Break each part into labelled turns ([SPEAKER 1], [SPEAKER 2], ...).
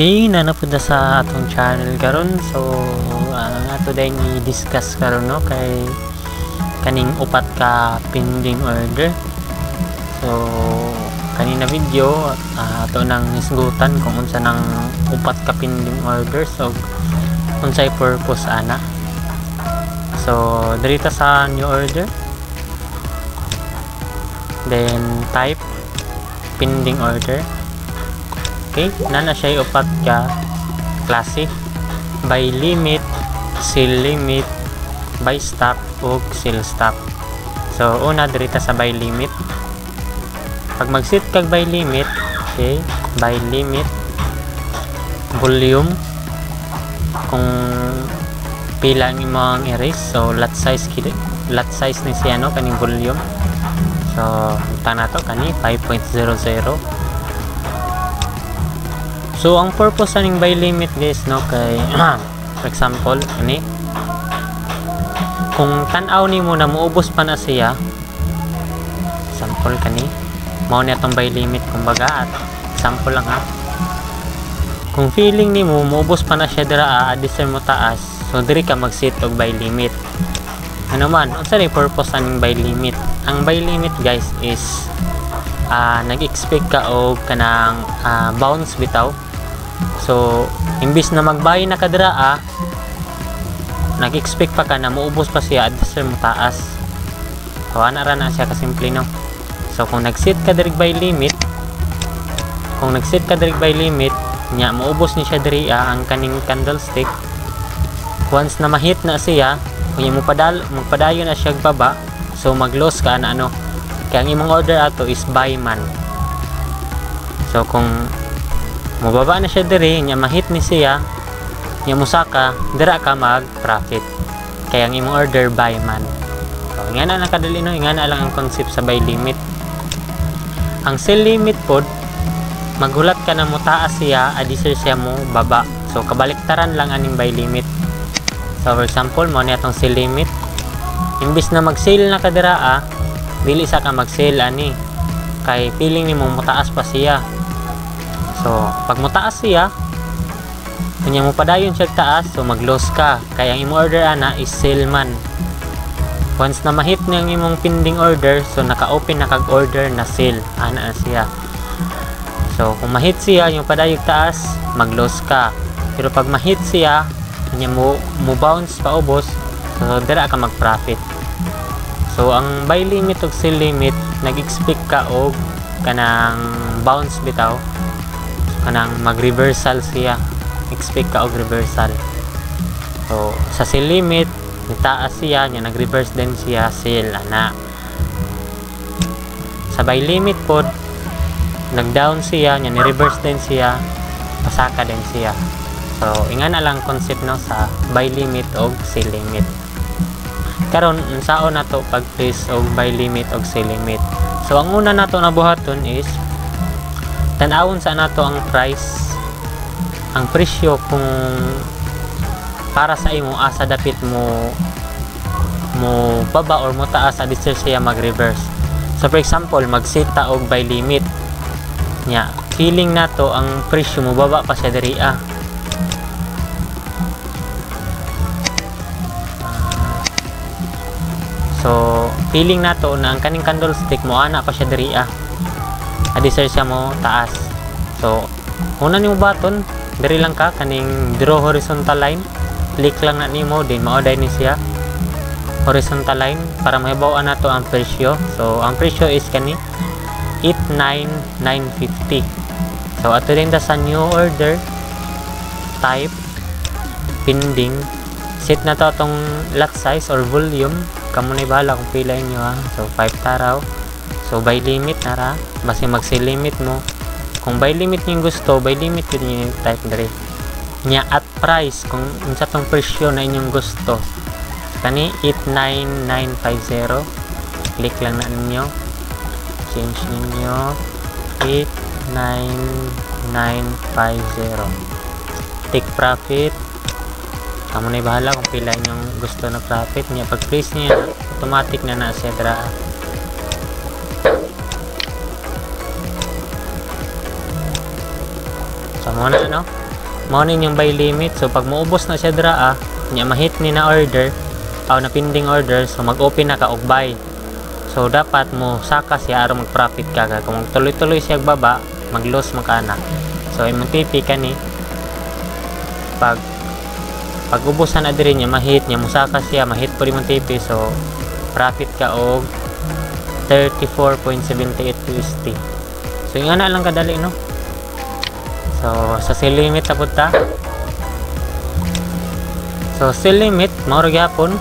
[SPEAKER 1] Okay, nanapunta sa atong channel karon. So ato din i-discuss karon no kay kaning upat ka pending order. So kanina video ato nang isgutan kung unsa nang upat ka pending order, so unsay purpose ana. So dirita sa new order, then type pending order. Okay, nana siya upat ka klase: by limit, sale limit, by stock ug sale stock. So una dirita sa by limit. Pag mag-set kag by limit, okay, by limit volume kung pila ang imong erase. So lot size ni siya no kaning volume. So tana to kani 5.00. So ang purpose aning by limit guys no kay for example ani kung tan-aw nimo na muubos pa na siya, example kani mao ni atong by limit kumbaga, at example lang ha, kung feeling nimo muubos pa na siya dira addition mo taas, so diri ka mag-set og by limit. Ano man unsa ni purpose aning by limit? Ang by limit guys is nag-expect ka og kanang bounce bitaw. So imbis na magbuy na kadra nag-expect pa ka na muubos pa siya addition mo taas. So ana ra na siya kasimple no. So kung nag-set ka diri by limit, nya muubos ni siya diri ang kaning candlestick. Once na ma-hit na siya, kung magpadayon na siya baba, so mag-loss ka na ano. Kaya ang imong order ato is buy man. So kung mababa na siya diri, nya ma-hit ni siya, nya musaka, dira ka mag-profit. Kaya ang imong order buy man. So nga na nakadali no, nga na lang ang concept sa buy limit. Ang sell limit pod, maghulat ka na mo taas siya, addition siya mo baba. So kabaliktaran lang aning buy limit. So for example, mo ni atong sell limit. Imbis na mag-sale na ka dira dili sa ka mag-sale ani. Kay feeling nimo mutaas pa siya. So pag mutaas siya, kanya mo padayon siya taas, so mag-loss ka. Kaya ang imong order ana is sell man. Once na ma-hit na ang imong pending order, so naka-open na kag-order na sale, ana na siya. So kung ma-hit siya, yung padayon taas, mag-loss ka. Pero pag ma-hit siya, kanya mo bounce pa ubos, so dira ka mag-profit. So ang buy limit ug sell limit, nag-expect ka og kanang bounce bitaw. Kanang mag-reversal siya, expect ka og reversal. So sa sell limit taas siya, nya nag-reverse din siya, sell ana. Sa buy limit pod nag-down siya, nya ni-reverse din siya, pasaka din siya. So inga na lang concept no sa buy limit og sell limit. Karon unsaon nato pag-place og buy limit og sell limit? So ang una nato nabuhaton is tan-awon sa nato ang price, ang presyo kung para sa imo asa dapit mo baba or mo taas addition siya mag-reverse. So for example, mag-set ta og buy limit. Nya, feeling nato ang presyo mo baba pa siya diri So feeling nato na ang kaning candlestick mo ana pa siya diri addition siya mo taas. So una nimo button diri lang ka kaning draw horizontal line, click lang na nimo, din mao-day ni siya horizontal line para mahibaw-an nato ang presyo. So ang presyo is kani 89950. So ato din sa new order, type pending, set na to atong lot size or volume, kamo na bahala kung pila inyo So 5 taraw. So buy limit nara, basta mag-sell limit mo. Kung buy limit yung gusto, buy limit yun yung type diri. Nya at price, kung unsa tong presyo na inyong gusto. kani 89950, click lang na ninyo, change ninyo 89950, take profit. Kamu na bahala kung pila yung gusto na profit niya. Pag freeze niya, automatic na siya dra. So muna no, muna yung buy limit. So pag maubos na siya dra niya mahit ni na order o na pending order, so mag-open na ka og buy. So dapat mo saka siya aron mag-profit ka. Kung tuloy-tuloy siya baba, mag-loss mo ka na. So imong tipi kani pag ubusan na diri niya mahit niya, musaka siya mahit po imong tipi, so profit ka og 34.78 USD. So yung ana lang kadali no. So sa sell limit tapos ta. So sell limit mao ra gyapon,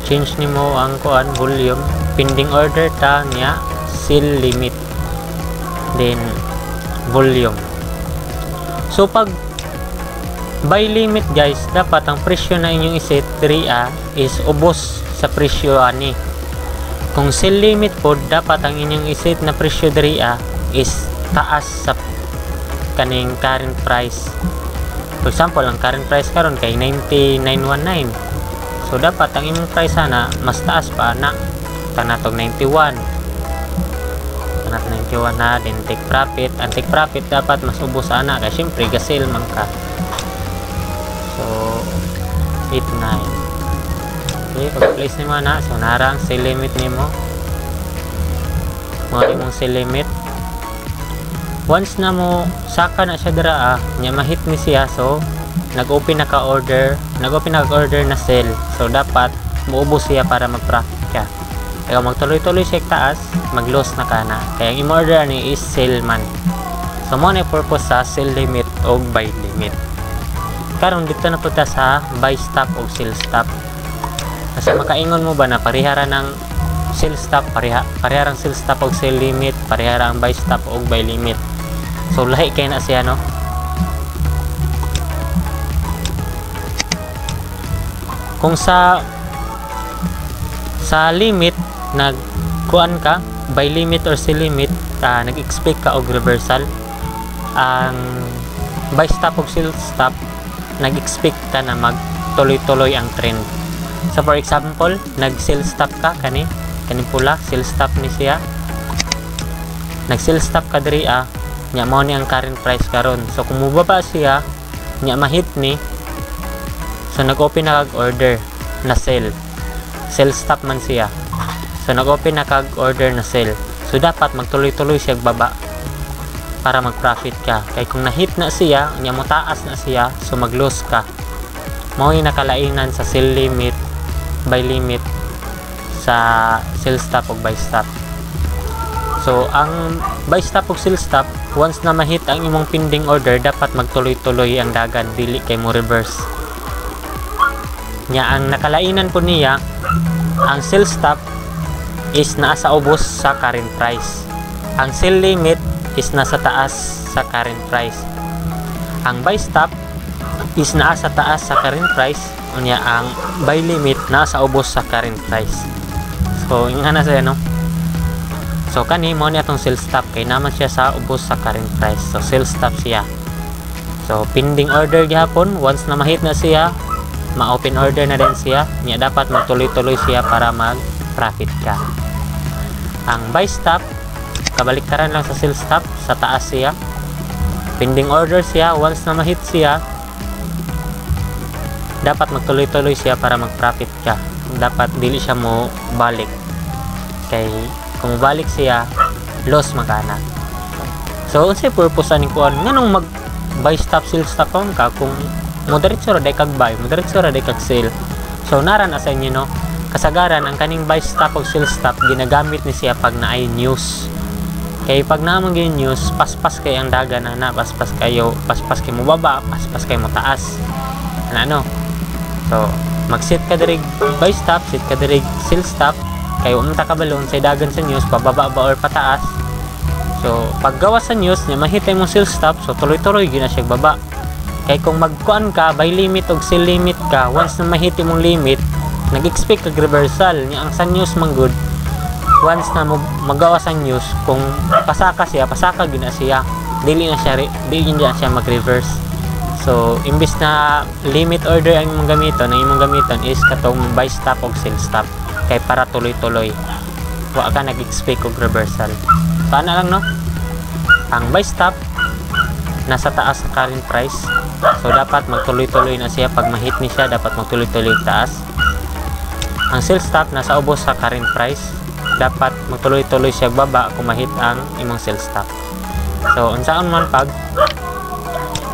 [SPEAKER 1] change nimo ang kuan volume, pending order ta niya sell limit, then volume. So pag buy limit guys, dapat ang presyo na inyong iset diri is ubos sa presyo ani. Kung sell limit po, dapat ang inyong iset na presyo diri is taas sa kaning current price. For example, ang current price karon kay 90,919. So dapat ang inyong price sana mas taas pa na tanatog 91. Tanat 91 na, then take profit. Ang take profit dapat mas ubos sana kay syempre gasel man ka. So 89. Okay, pag-place nimo na, so narang sell limit nimo. Mo imong sell limit. Once na mo saka na siya dira nya mahit ni siya, so nag-open na ka order na sell. So dapat muubos siya para mag-profit ka. Kaya magtuloy-tuloy siya taas, mag-loss na ka na. Kaya ang order ni is sell man. So mo na purpose sa sell limit o buy limit. Karon dito na punta sa buy stop o sell stop. Kasi makaingon mo ba na parihara ng sell stop, pariharang sell stop o sell limit, pariharang buy stop o buy limit. So lahi kay na siya no. Kung sa limit nagkuan ka buy limit or sell limit, nag-expect ka og reversal. Ang buy stop o sell stop nag-expect ka na magtuloy-tuloy ang trend. So for example, nag-sell stop ka kani pula, sell stop ni siya. Nag-sell stop ka diri nya mao ni ang current price karon. So kung mubaba siya, nya mahit ni, so nag-open na kag order na sell stop man siya. So nag-open na kag order na sell. So dapat magtuloy-tuloy siya baba para mag-profit ka. Kay kung nahit na siya, nya mo taas na siya, so mag-loss ka. Mao yung nakalainan sa sell limit, buy limit, sa sell stop o buy stop. So ang buy stop o sell stop, once na mahit ang imong pending order, dapat magtuloy-tuloy ang dagan, dili kay mo reverse. Nya ang nakalainan po niya, ang sell stop is naa sa ubos sa current price. Ang sell limit is nasa taas sa current price. Ang buy stop is naa sa taas sa current price, unya ang buy limit nasa ubos sa current price. So yung ana sa no. So kani mo ni atong sell stop kay naman siya sa ubos sa current price. So sell stop siya. So pending order gyapon, once na mahit na siya, ma-open order na din siya, nya dapat magtuloy-tuloy siya para mag-profit ka. Ang buy stop kabaliktaran lang sa sell stop, sa taas siya. Pending order siya, once na mahit siya, dapat magtuloy-tuloy siya para mag-profit ka. Dapat dili siya mo balik. Kay kung balik siya, loss magana. So unsay purpose ani kuan nganong mag buy stop sell stop ka kung moderatso ra day kag buy, moderatso ra day kag sell. So naran asa inyo no, kasagaran ang kaning buy stop o sell stop ginagamit ni siya pag naay news. Kay pag naman yung news, paspas kay ang dagan na paspas kay mo baba, paspas kay mo taas. Ano? So, mag-set ka diri buy stop, set ka diri sell stop, kay umta ka balon sa dagan sa news, pababa ba or pataas. So, pag gawa sa news, nya mahitay mo sell stop, so tuloy-tuloy gina siya baba. Kay kung magkuan ka buy limit og sell limit ka, once na mahit imong limit, nag-expect kag reversal nya ang sa news man good. Once na magawa sa news, kung pasaka gyud na siya. Dili na siya mag-reverse. So imbis na limit order ang imong gamiton is katong buy stop og sell stop, kay para tuloy-tuloy. Wa ka nag-expect og reversal. So ana lang no. Ang buy stop nasa taas sa current price. So dapat magtuloy-tuloy na siya pag mahit ni siya, dapat magtuloy-tuloy taas. Ang sell stop nasa ubos sa current price, dapat magtuloy-tuloy siya baba kung mahit ang imong sell stop. So unsaon man pag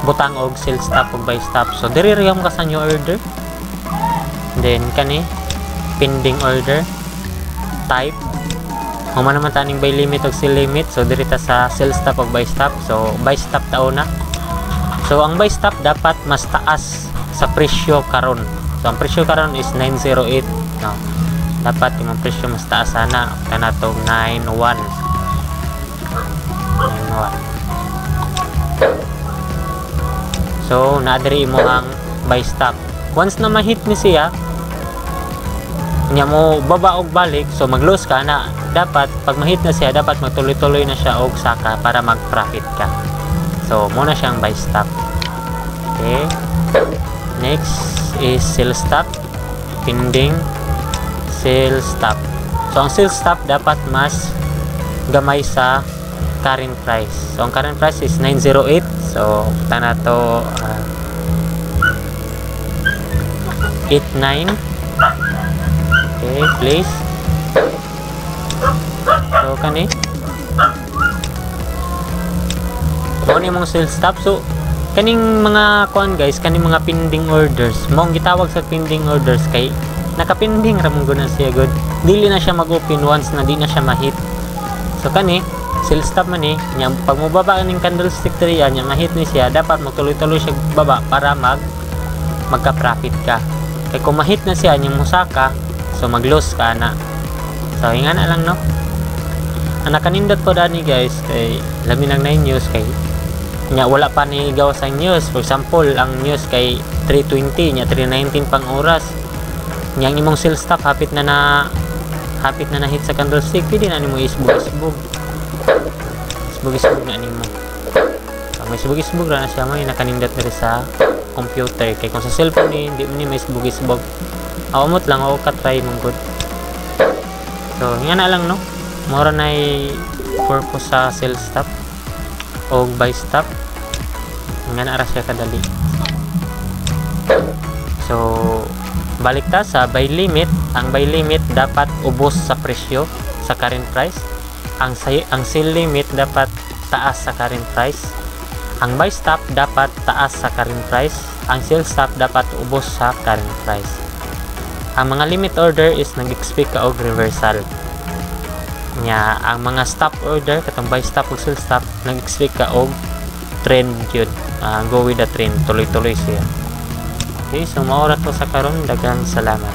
[SPEAKER 1] butang og sell stop ug buy stop, so diri ra ka sa new order. Then kani pending order type, human naman taning buy limit ug sell limit, so diri ta sa sell stop ug buy stop. So buy stop ta una. So ang buy stop dapat mas taas sa presyo karon. So ang presyo karon is 908. No. Dapat yung presyo mas taas sana. Kana to 91. So naadiri mo ang buy stop. Once na mahit ni siya, nya mo baba og balik, so mag-lose ka na. Dapat pag mahit na siya, dapat magtuloy-tuloy na siya og saka para mag-profit ka. So muna siyang buy stop. Okay, next is sell stop, pending sell stop. So ang sell stop dapat mas gamay sa current price. So ang current price is 908. So tana to 89. Okay, please. So kani ni mong sell stop. So kaning mga kuan guys, kaning mga pending orders, mong gitawag sa pending orders kay nakapending ra mong guna siya good. Dili na siya mag-open once na di na siya mahit. So kani sell stop man ni nya pag mobaba ning candlestick tree nya mahit ni siya, dapat magtuloy-tuloy siya baba para magka-profit ka. Kay kung mahit na siya nya musaka, so mag-lose ka na. So ingan na lang no. Ang nakanindot ko dani guys kay labi nang 9 news kay nya wala pa ni gawa sa news. For example, ang news kay 3:20 nya 3:19 pang oras. Nya ang imong sell stop hapit na hit sa candlestick, pwede na nimo isbug-isbug. Isbug-isbug na nimo. So may isbug-isbug ra na siya, may nakanindot diri sa computer. Kay kung sa cellphone ni hindi man may isbug-isbug. Awamot lang ako ka-try mong good. So nga na lang no. Mura na purpose sa sell stop o buy stop. Nga na ara siya kadali. So balik ta sa buy limit. Ang buy limit dapat ubos sa presyo sa current price. Ang sell limit dapat taas sa current price. Ang buy stop dapat taas sa current price. Ang sell stop dapat ubos sa current price. Ang mga limit order is nag-expect ka og reversal. Nya ang mga stop order katong buy stop ug sell stop nag-expect ka og trend yun. Go with the trend, tuloy-tuloy siya. Okay, so maura to sa karon. Daghang salamat.